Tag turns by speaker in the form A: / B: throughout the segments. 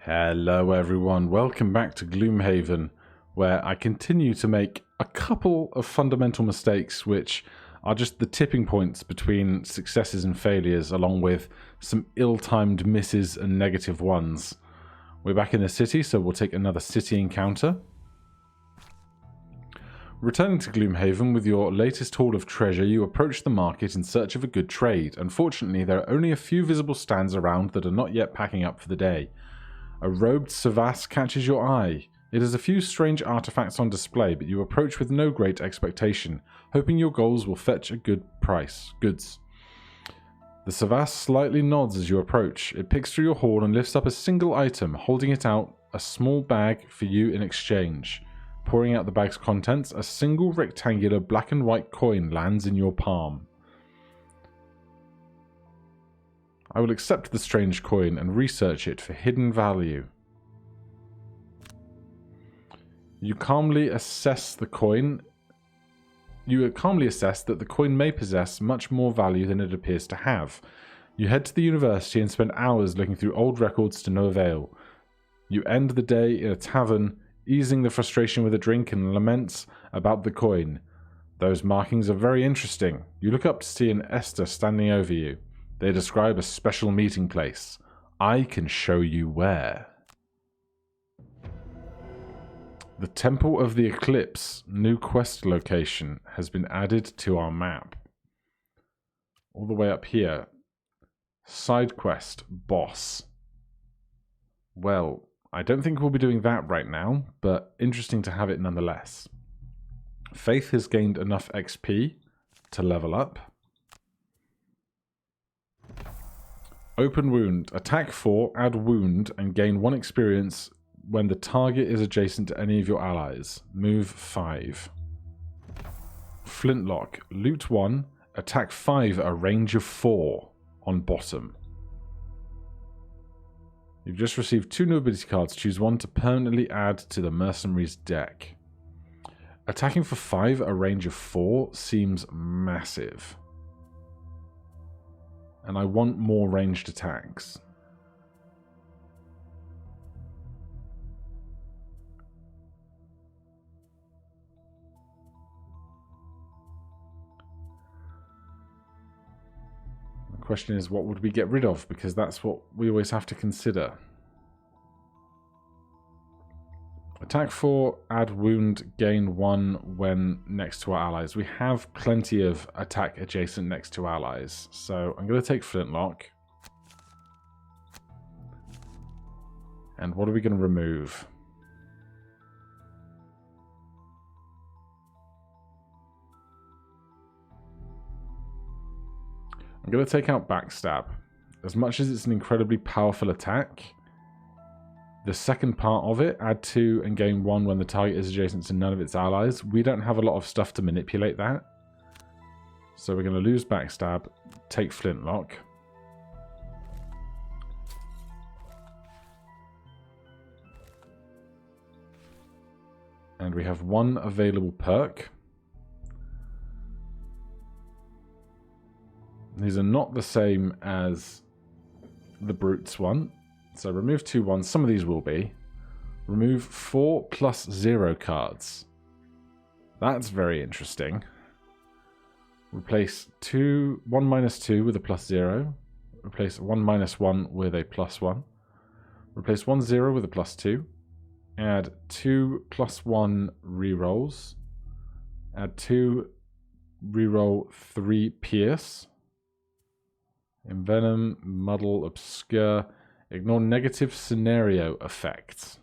A: Hello everyone, welcome back to Gloomhaven, where I continue to make a couple of fundamental mistakes which are just the tipping points between successes and failures, along with some ill-timed misses and negative ones. We're back in the city, so we'll take another city encounter. Returning to Gloomhaven with your latest haul of treasure, you approach the market in search of a good trade. Unfortunately, there are only a few visible stands around that are not yet packing up for the day. A robed Savas catches your eye. It has a few strange artifacts on display, but you approach with no great expectation, hoping your goals will fetch a good price. Goods. The Savas slightly nods as you approach. It picks through your haul and lifts up a single item, holding it out a small bag for you in exchange. Pouring out the bag's contents, a single rectangular black and white coin lands in your palm. I will accept the strange coin and research it for hidden value. You calmly assess that the coin may possess much more value than it appears to have. You head to the university and spend hours looking through old records to no avail. You end the day in a tavern, easing the frustration with a drink and laments about the coin. Those markings are very interesting. You look up to see an Esther standing over you. They describe a special meeting place. I can show you where. The Temple of the Eclipse, new quest location, has been added to our map. All the way up here. Side quest, boss. Well, I don't think we'll be doing that right now, but interesting to have it nonetheless. Faith has gained enough XP to level up. Open wound. Attack 4, add wound, and gain 1 experience when the target is adjacent to any of your allies. Move 5. Flintlock. Loot 1, attack 5 at a range of 4 on bottom. You've just received 2 nobility cards. Choose one to permanently add to the mercenaries deck. Attacking for 5 at a range of 4 seems massive. And I want more ranged attacks. The question is, what would we get rid of? Because that's what we always have to consider. Attack 4, add wound, gain 1 when next to our allies. We have plenty of attack adjacent next to allies. So I'm going to take Flintlock. And what are we going to remove? I'm going to take out Backstab. As much as it's an incredibly powerful attack, the second part of it, add 2 and gain 1 when the target is adjacent to none of its allies. We don't have a lot of stuff to manipulate that. So we're going to lose Backstab, take Flintlock. And we have 1 available perk. These are not the same as the Brutes one. So remove 2 ones. Some of these will be. Remove 4 +0 cards. That's very interesting. Replace 1 -2 with a +0. Replace 1 -1 with a +1. Replace 1 0 with a +2. Add 2 +1 rerolls. Add 2 reroll 3 pierce. Envenom, muddle, obscure. Ignore negative scenario effects.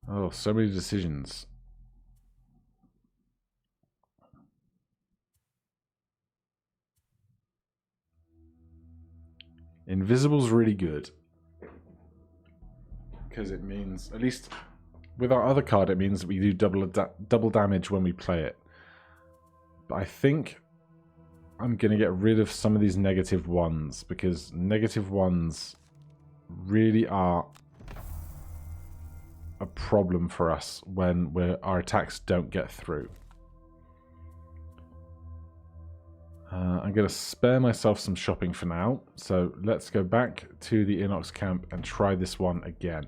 A: Oh, so many decisions. Invisible's really good. Because it means, at least with our other card, it means that we do double damage when we play it. But I think I'm going to get rid of some of these negative ones, because negative ones really are a problem for us when our attacks don't get through. I'm going to spare myself some shopping for now, so let's go back to the Inox camp and try this one again.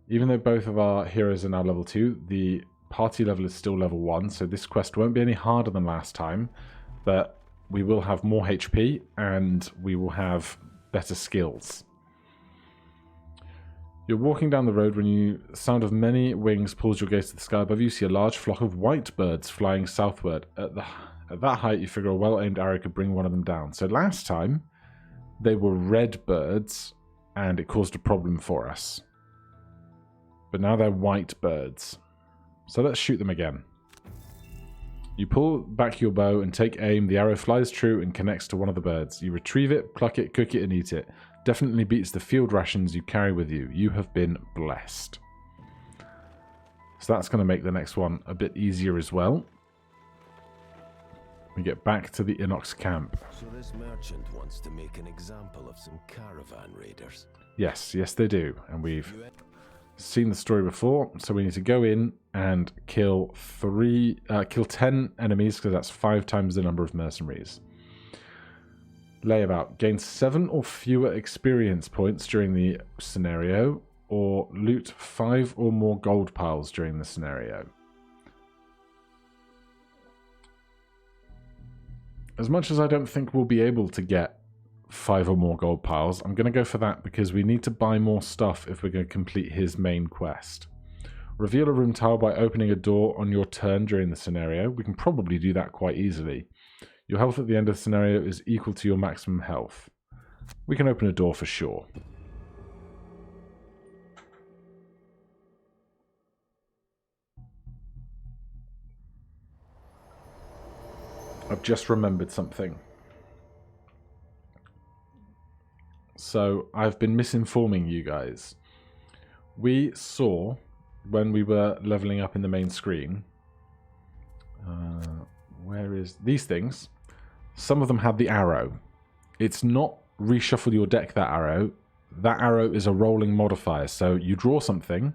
A: Even though both of our heroes are now level 2, the party level is still level 1, so this quest won't be any harder than last time, but we will have more HP and we will have better skills. You're walking down the road when the sound of many wings pulls your gaze to the sky above you. You see a large flock of white birds flying southward. At that height, you figure a well-aimed arrow could bring one of them down. So last time, they were red birds, and it caused a problem for us. But now they're white birds. So let's shoot them again. You pull back your bow and take aim. The arrow flies true and connects to one of the birds. You retrieve it, pluck it, cook it, and eat it. Definitely beats the field rations you carry with you. You have been blessed. So that's going to make the next one a bit easier as well. We get back to the Inox camp.
B: So this merchant wants to make an example of some caravan raiders.
A: Yes, they do. And we've seen the story before, so we need to go in and kill 10 enemies, because that's 5 times the number of mercenaries. Layabout. Gain 7 or fewer experience points during the scenario, or loot 5 or more gold piles during the scenario. As much as I don't think we'll be able to get 5 or more gold piles, I'm going to go for that because we need to buy more stuff if we're going to complete his main quest. Reveal a room tile by opening a door on your turn during the scenario. We can probably do that quite easily. Your health at the end of the scenario is equal to your maximum health. We can open a door for sure. I've just remembered something. So, I've been misinforming you guys. We saw, when we were leveling up in the main screen, where is these things? Some of them had the arrow. It's not reshuffle your deck, that arrow. That arrow is a rolling modifier. So, you draw something,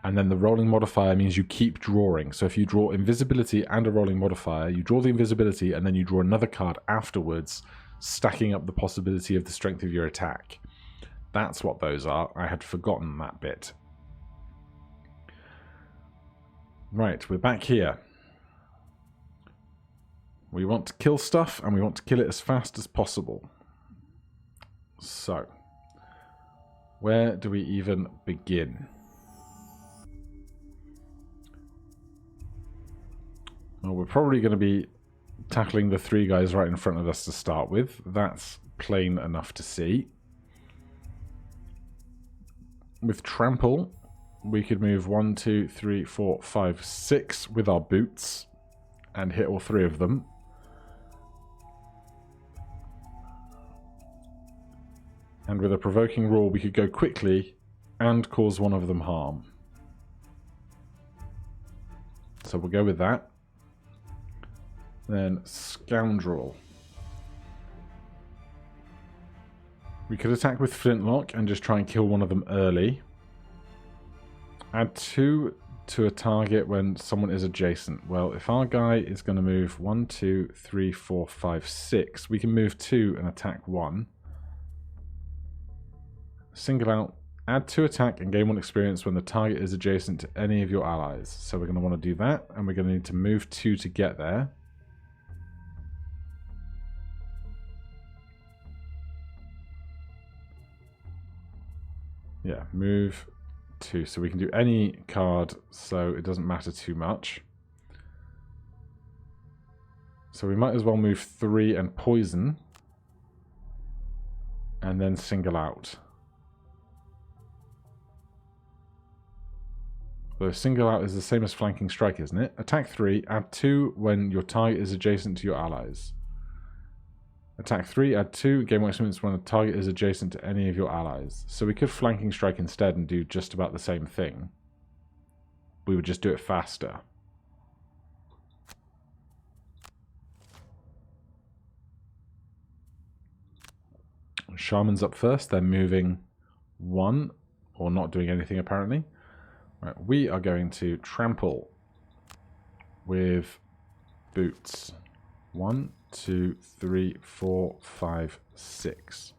A: and then the rolling modifier means you keep drawing. So if you draw invisibility and a rolling modifier, you draw the invisibility and then you draw another card afterwards, stacking up the possibility of the strength of your attack. That's what those are. I had forgotten that bit. Right, we're back here. We want to kill stuff and we want to kill it as fast as possible. So, where do we even begin? Well, we're probably going to be tackling the 3 guys right in front of us to start with. That's plain enough to see. With trample, we could move 1, 2, 3, 4, 5, 6 with our boots and hit all 3 of them. And with a provoking roar, we could go quickly and cause one of them harm. So we'll go with that. Then Scoundrel. We could attack with Flintlock and just try and kill one of them early. Add 2 to a target when someone is adjacent. Well, if our guy is going to move 1, 2, 3, 4, 5, 6, we can move 2 and attack 1. Single out. Add 2 attack and gain 1 experience when the target is adjacent to any of your allies. So we're going to want to do that, and we're going to need to move 2 to get there. Yeah, move 2. So we can do any card, so it doesn't matter too much. So we might as well move 3 and poison. And then single out. Though single out is the same as flanking strike, isn't it? Attack 3, add 2 when your target is adjacent to your allies. Attack 3, add 2, gain 1 experience when the target is adjacent to any of your allies. So we could flanking strike instead and do just about the same thing. We would just do it faster. Shaman's up first, they're moving 1, or not doing anything apparently. Right, we are going to trample with boots. 1, 2, 3, 4, 5, 6.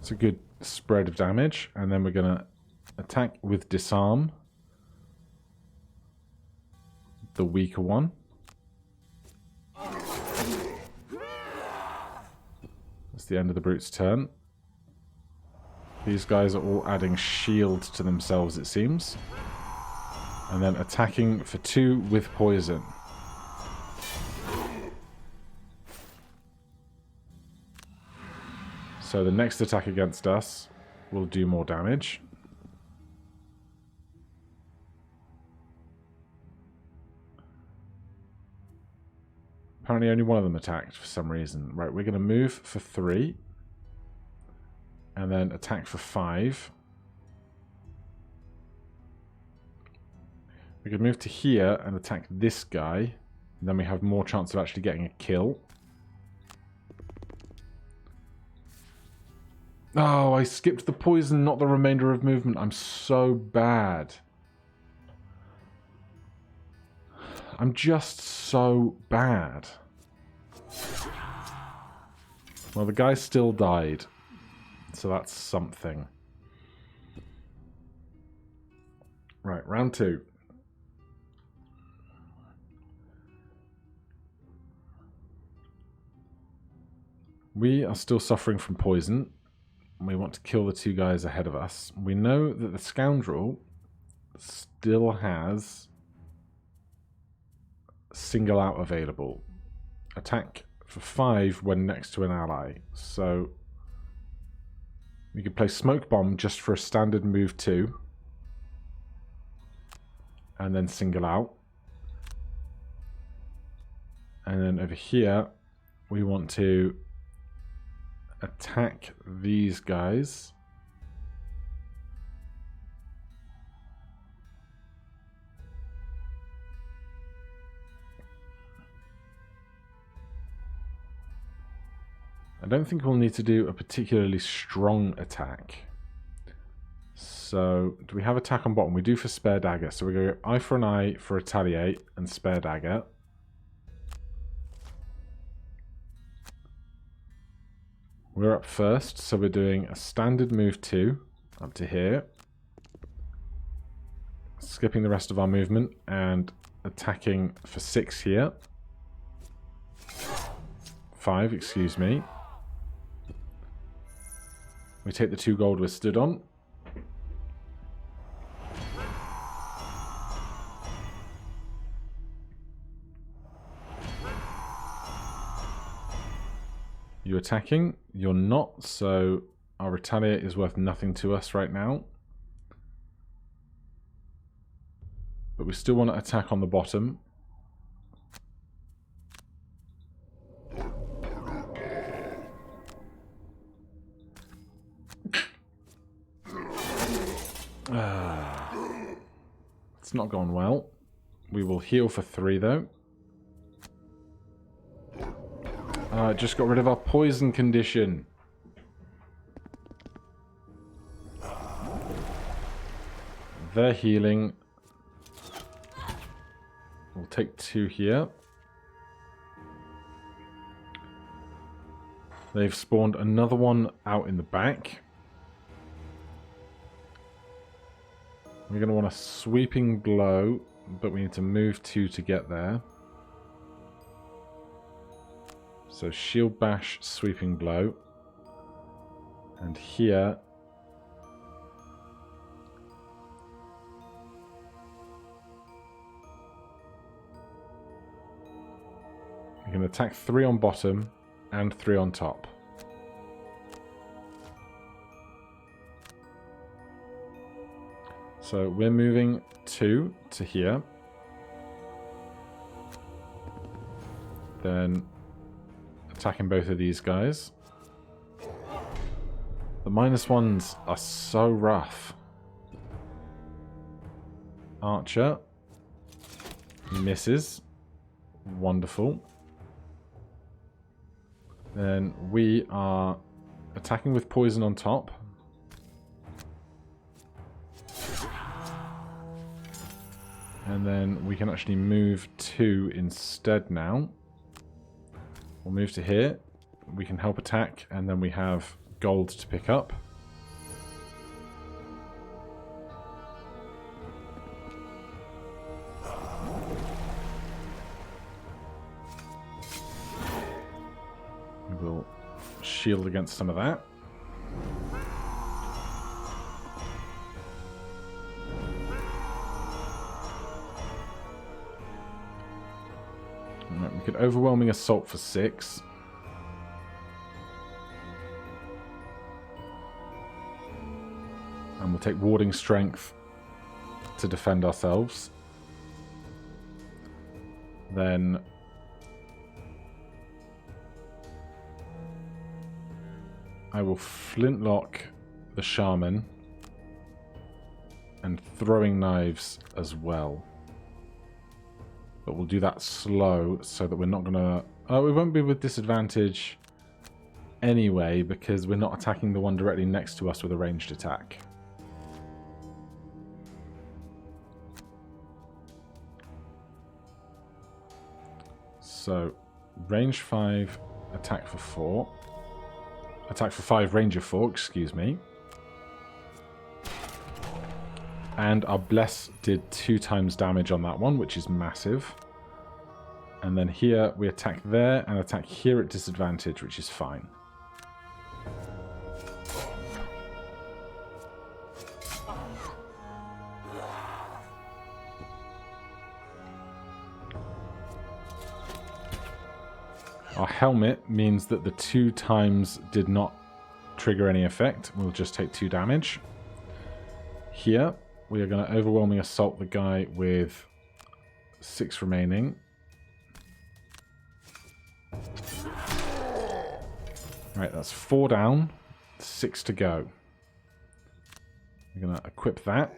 A: It's a good spread of damage, and then we're going to attack with disarm, the weaker one. That's the end of the brute's turn. These guys are all adding shields to themselves, it seems. And then attacking for 2 with poison. So the next attack against us will do more damage. Apparently only one of them attacked for some reason. Right, we're going to move for 3. And then attack for 5. We could move to here and attack this guy. And then we have more chance of actually getting a kill. Oh, I skipped the poison, not the remainder of movement. I'm so bad. I'm just so bad. Well, the guy still died. So that's something. Right, round 2. We are still suffering from poison. We want to kill the 2 guys ahead of us. We know that the scoundrel still has single out available. Attack for 5 when next to an ally. So we could play Smoke Bomb just for a standard move 2. And then single out. And then over here, we want to attack these guys. I don't think we'll need to do a particularly strong attack. So, do we have attack on bottom? We do for spare dagger. So we go eye for an eye for retaliate and spare dagger. We're up first, so we're doing a standard move 2 up to here. Skipping the rest of our movement and attacking for 6 here. 5, excuse me. We take the 2 gold we're stood on. You attacking? You're not, so our retaliate is worth nothing to us right now. But we still want to attack on the bottom. It's not gone well. We will heal for 3 though. Just got rid of our poison condition. They're healing. We'll take 2 here. They've spawned another one out in the back. We're going to want a sweeping blow, but we need to move 2 to get there. So shield bash, sweeping blow. And here we can attack 3 on bottom and 3 on top. So we're moving 2 to here. Then attacking both of these guys. The -1s are so rough. Archer. Misses. Wonderful. Then we are attacking with poison on top. And then we can actually move 2 instead now. We'll move to here. We can help attack, and then we have gold to pick up. We will shield against some of that. Right, we could overwhelming assault for 6. And we'll take warding strength to defend ourselves. Then I will flintlock the shaman and throwing knives as well. But we'll do that slow so that we're not gonna... Oh, we won't be with disadvantage anyway because we're not attacking the one directly next to us with a ranged attack. So, range 5, attack for 4. Attack for 5, range of 4, excuse me. And our Bless did 2 times damage on that one, which is massive. And then here, we attack there and attack here at disadvantage, which is fine. Our helmet means that the 2 times did not trigger any effect. We'll just take 2 damage. Here, we are going to overwhelming assault the guy with 6 remaining. Right, that's 4 down, 6 to go. We're going to equip that,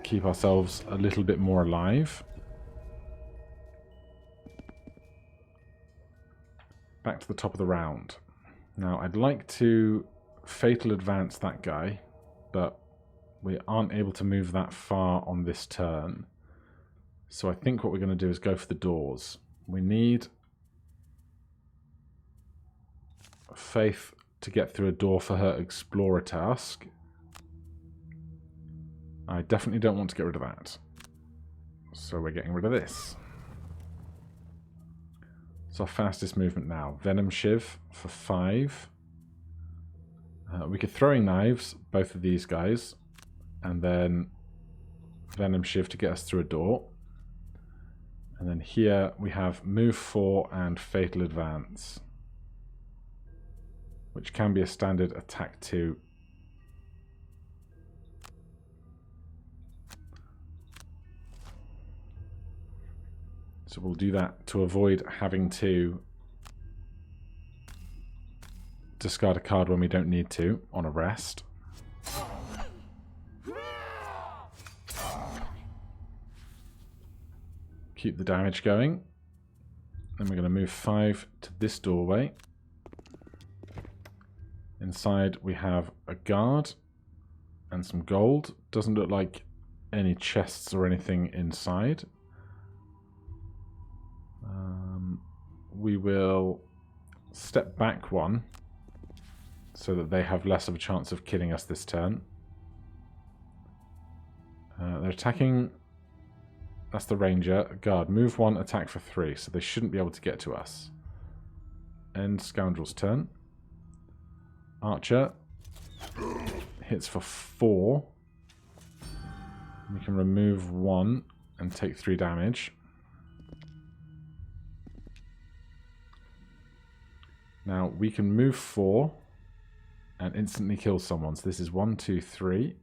A: keep ourselves a little bit more alive. Back to the top of the round. Now, I'd like to fatal advance that guy, but we aren't able to move that far on this turn. So I think what we're going to do is go for the doors. We need Faith to get through a door for her explorer task. I definitely don't want to get rid of that. So we're getting rid of this. It's our fastest movement now. Venom Shiv for 5. We could throwing knives, both of these guys, and then Venom Shiv to get us through a door. And then here we have move 4 and fatal advance, which can be a standard attack 2. So we'll do that to avoid having to discard a card when we don't need to on a rest. Keep the damage going. Then we're going to move 5 to this doorway. Inside we have a guard and some gold. Doesn't look like any chests or anything inside. We will step back 1 so that they have less of a chance of killing us this turn. They're attacking. That's the ranger. Guard. Move 1, attack for 3. So they shouldn't be able to get to us. End scoundrel's turn. Archer. Hits for 4. We can remove 1 and take 3 damage. Now we can move 4 and instantly kill someone. So this is 1, 2, 3.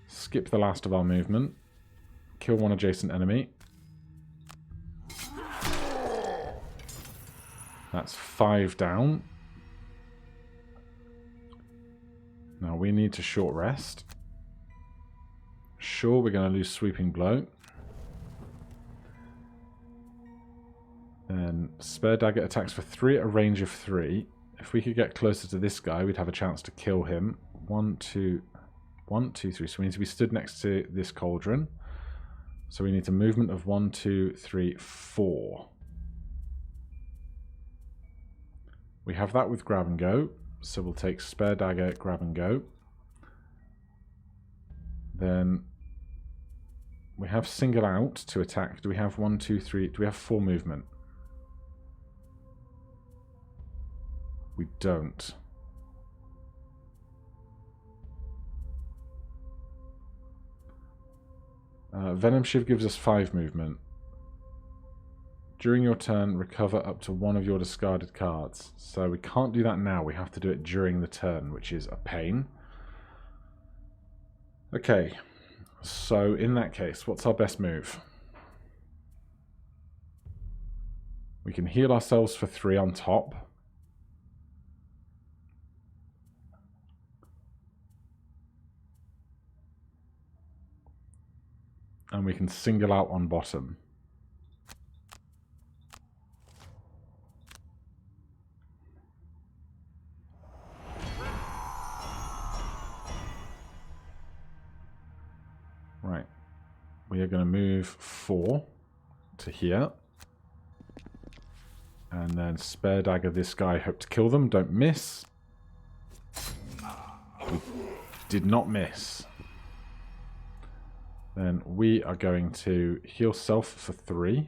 A: Skip the last of our movement. Kill 1 adjacent enemy. That's 5 down. Now we need to short rest. Sure, we're going to lose sweeping blow. Then spare dagger attacks for 3 at a range of 3. If we could get closer to this guy, we'd have a chance to kill him. 1, 2, 1, 2, 3. So we need to be stood next to this cauldron. So we need a movement of 1, 2, 3, 4. We have that with grab and go. So we'll take spare dagger, grab and go. Then we have single out to attack. Do we have 1, 2, 3? Do we have 4 movement? We don't. Venom Shiv gives us 5 movement. During your turn, recover up to 1 of your discarded cards. So we can't do that now. We have to do it during the turn, which is a pain. Okay, so in that case, what's our best move? We can heal ourselves for 3 on top. And we can single out on bottom. Right. We are going to move 4 to here. And then spare dagger this guy. Hope to kill them. Don't miss. We did not miss. Then we are going to heal self for 3.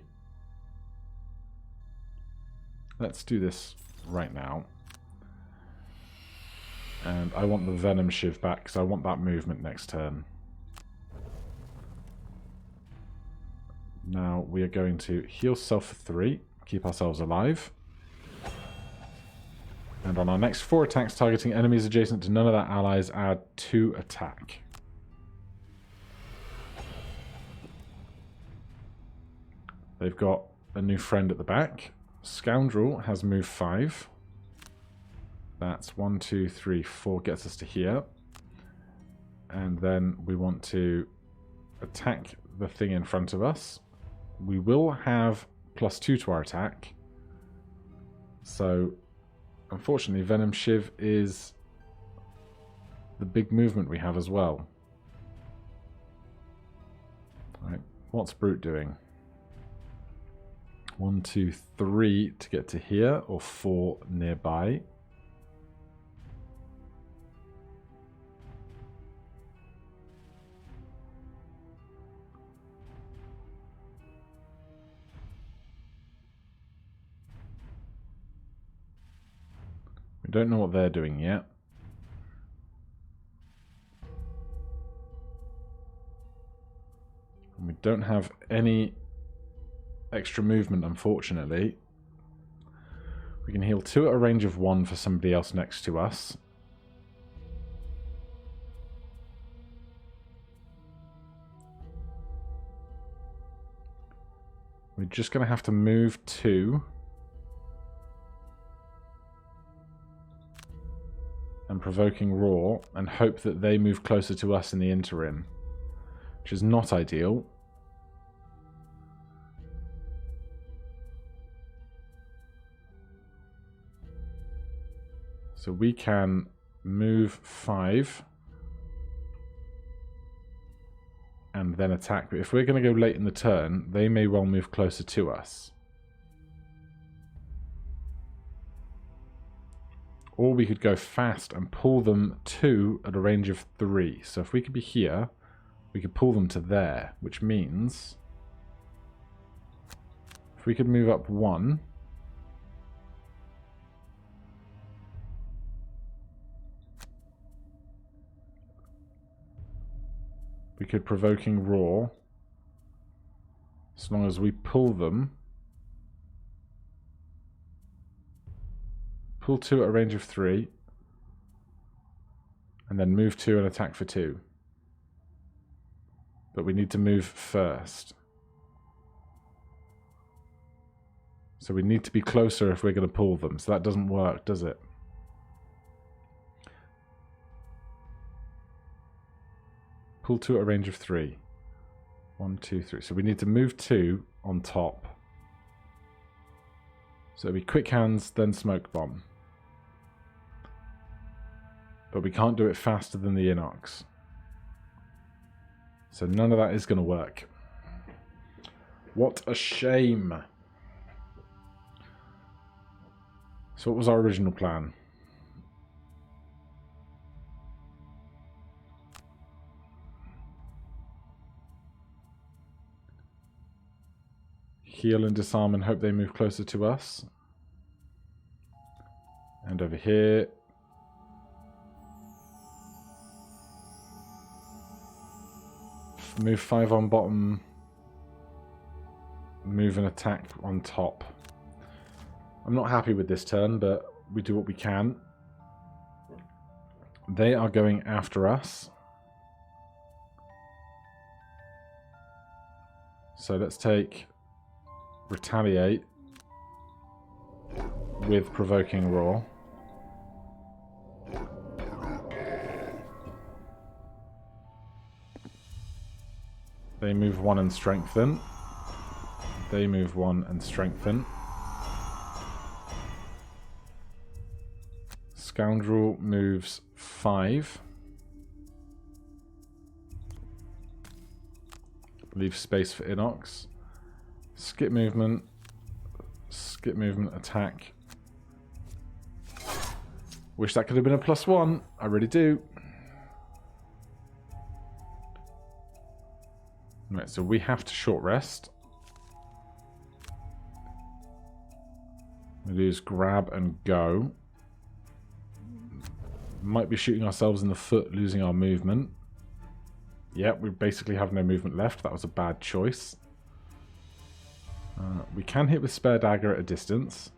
A: Let's do this right now. And I want the Venom Shiv back because I want that movement next turn. Now we are going to heal self for 3. Keep ourselves alive. And on our next 4 attacks targeting enemies adjacent to none of our allies, add 2 attack. They've got a new friend at the back. Scoundrel has moved 5. That's 1, 2, 3, 4 gets us to here. And then we want to attack the thing in front of us. We will have +2 to our attack. So, unfortunately, Venom Shiv is the big movement we have as well. Right, what's Brute doing? 1, 2, 3 to get to here, or 4 nearby. We don't know what they're doing yet. And we don't have any extra movement, unfortunately. We can heal 2 at a range of 1 for somebody else next to us. We're just going to have to move 2. And provoking Roar, and hope that they move closer to us in the interim. Which is not ideal. So we can move 5 and then attack. But if we're going to go late in the turn, they may well move closer to us. Or we could go fast and pull them 2 at a range of 3. So if we could be here, we could pull them to there, which means if we could move up 1, we could Provoking Roar, as long as we pull them. Pull 2 at a range of 3. And then move 2 and attack for 2. But we need to move first. So we need to be closer if we're going to pull them. So that doesn't work, does it? Pull 2 at a range of 3. 1, 2, 3. So we need to move 2 on top. So it'll be quick hands, then smoke bomb. But we can't do it faster than the Inox. So none of that is going to work. What a shame. So what was our original plan? Heal and disarm and hope they move closer to us. And over here. Move 5 on bottom. Move and attack on top. I'm not happy with this turn, but we do what we can. They are going after us. So let's take Retaliate with Provoking Roar. They move 1 and strengthen. They move 1 and strengthen. Scoundrel moves 5. Leave space for Inox. Skip movement, attack. Wish that could have been a +1. I really do. Right, so we have to short rest. We lose grab and go. Might be shooting ourselves in the foot, losing our movement. Yep, we basically have no movement left. That was a bad choice. We can hit with Spare Dagger at a distance.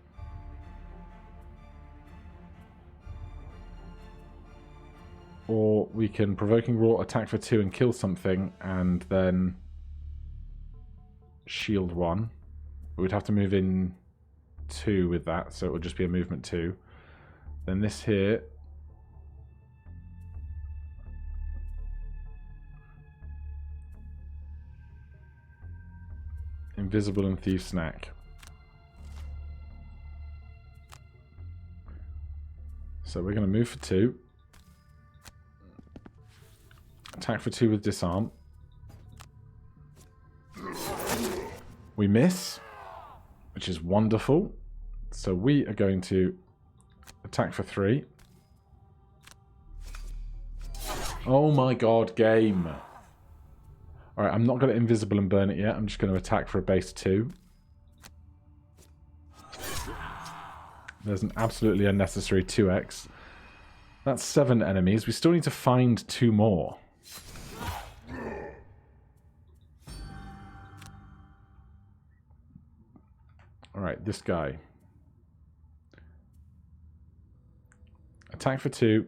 A: Or we can Provoking Roar, attack for 2 and kill something, and then shield 1. But we'd have to move in 2 with that, so it would just be a movement 2. Then this here. Invisible and Thief Snack. So we're going to move for 2. Attack for 2 with disarm. We miss, which is wonderful. So we are going to attack for 3. Oh my god, game. Alright, I'm not going to invisible and burn it yet. I'm just going to attack for a base 2. There's an absolutely unnecessary 2x. That's 7 enemies. We still need to find 2 more. Alright, this guy. Attack for 2.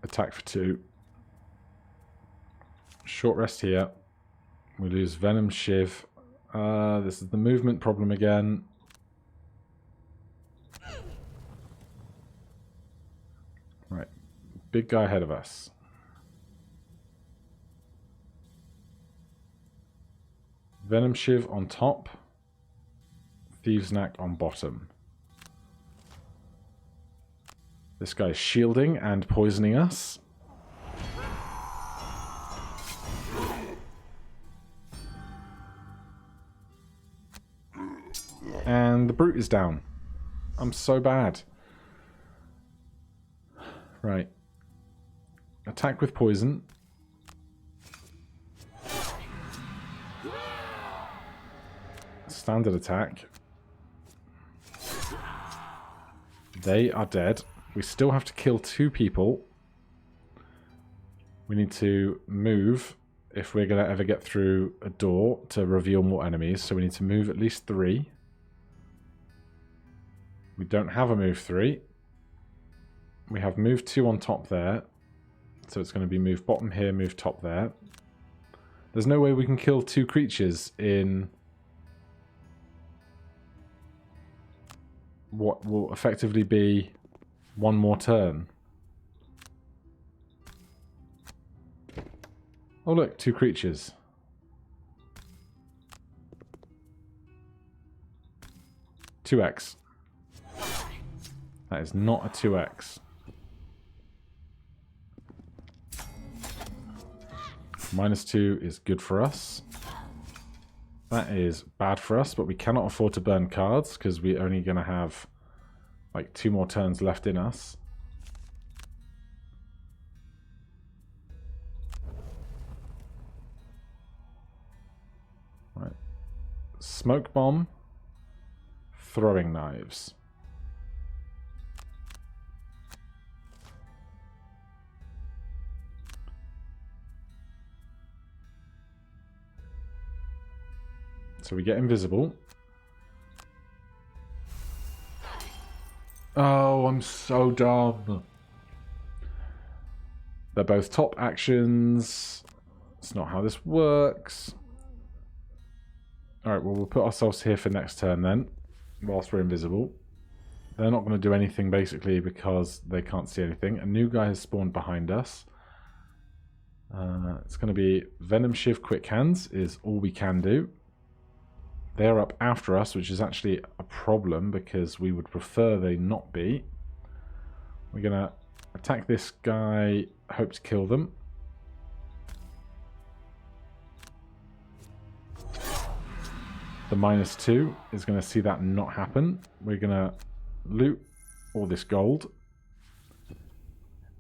A: Attack for 2. Short rest here. We lose Venom Shiv. This is the movement problem again. Right. Big guy ahead of us. Venom Shiv on top. Thieves' Knack on bottom. This guy's shielding and poisoning us. And the brute is down. I'm so bad. Right. Attack with poison. Standard attack. They are dead. We still have to kill 2 people. We need to move if we're going to ever get through a door to reveal more enemies. So we need to move at least 3. We don't have a move 3. We have move 2 on top there. So it's going to be move bottom here, move top there. There's no way we can kill 2 creatures in what will effectively be 1 more turn. Oh look, 2 creatures. 2x. That is not a 2x. -2 is good for us. That is bad for us, but we cannot afford to burn cards because we're only going to have like 2 more turns left in us. Right. Smoke bomb, throwing knives. So we get invisible. Oh, I'm so dumb. They're both top actions. It's not how this works. Alright, well, we'll put ourselves here for next turn then, whilst we're invisible. They're not going to do anything, basically, because they can't see anything. A new guy has spawned behind us. It's going to be Venom Shiv Quick Hands is all we can do. They're up after us, which is actually a problem because we would prefer they not be. We're going to attack this guy, hope to kill them. The -2 is going to see that not happen. We're going to loot all this gold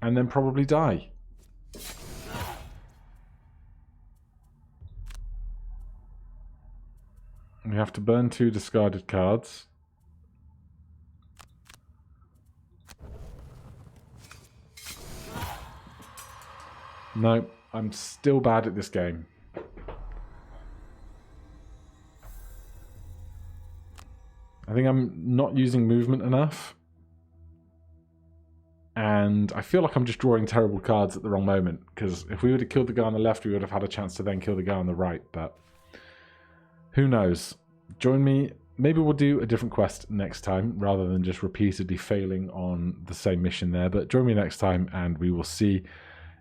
A: and then probably die. We have to burn 2 discarded cards. No, I'm still bad at this game. I think I'm not using movement enough. And I feel like I'm just drawing terrible cards at the wrong moment. Because if we would have killed the guy on the left, we would have had a chance to then kill the guy on the right. But who knows? Join me. Maybe we'll do a different quest next time rather than just repeatedly failing on the same mission there. But join me next time and we will see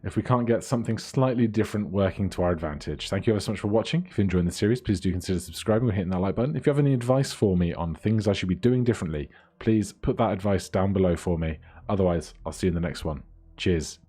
A: if we can't get something slightly different working to our advantage. Thank you ever so much for watching. If you're enjoying the series, please do consider subscribing or hitting that like button. If you have any advice for me on things I should be doing differently, please put that advice down below for me. Otherwise, I'll see you in the next one. Cheers.